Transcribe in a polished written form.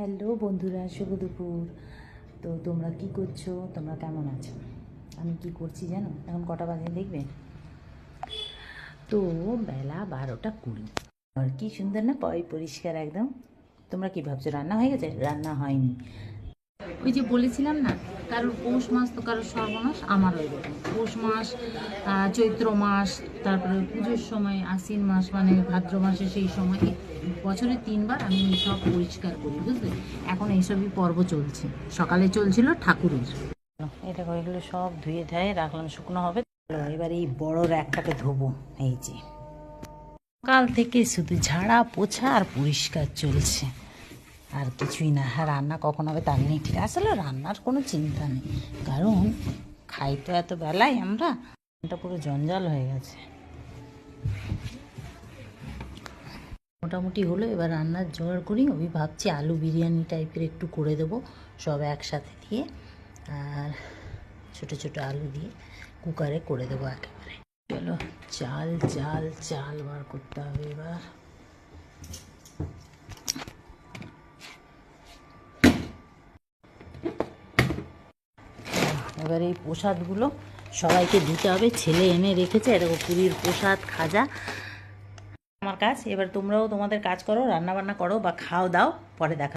Hello বন্ধুরা, শুভ দুপুর। তো তোমরা কি করছো? তোমরা কেমন আছো? আমি কি করছি জানো? এখন কটা বাজে দেখবে? তো বেলা 12টা 20। আর কি সুন্দর না, পরিষ্কার একদম। তোমরা কি ভাবছো রান্না হয়ে গেছে? রান্না হয়নি। ওই যে বলেছিলাম না, কারোর পৌষ মাস তো কারোর সর্বনাশ, আমার ওই রকম পৌষ মাস, চৈত্র মাস, তারপরে পুজোর সময় আশ্বিন মাস মানে ভাদ্র মাসে, সেই সময় বছরে 3বার আমি সব পরিষ্কার করি, বুঝলে? এখন এইসবই পর্ব চলছে। সকালে চলছিল ঠাকুরের, এটা এগুলো সব ধুয়ে ধায়ে রাখলাম, শুকনো হবে। এবার এই বড় র্যাকটাকে ধোবো। এই যে সকাল থেকে শুধু ঝাড়া পোছা আর পরিষ্কার চলছে, আর কিছুই না। হ্যাঁ, রান্না কখন হবে তার নেই ঠিক। আসলে রান্নার কোনো চিন্তা নেই, কারণ খাই তো এত বেলায় আমরা, এটা পুরো জঞ্জাল হয়ে গেছে। মোটামুটি হলো, এবার রান্নার জোগাড় করি। আমি ভাবছি আলু বিরিয়ানি টাইপের একটু করে দেবো, সব একসাথে দিয়ে, আর ছোটো ছোটো আলু দিয়ে কুকারে করে দেবো একেবারে। চলো, চাল চাল চাল বার করতে হবে এবার। এবার এই প্রসাদগুলো সবাইকে দিতে হবে। ছেলে এনে রেখেছে, এরকম পুরীর প্রসাদ খাজা। আমার কাজ, এবার তোমরাও তোমাদের কাজ করো, রান্না বান্না করো বা খাও দাও, পরে দেখা।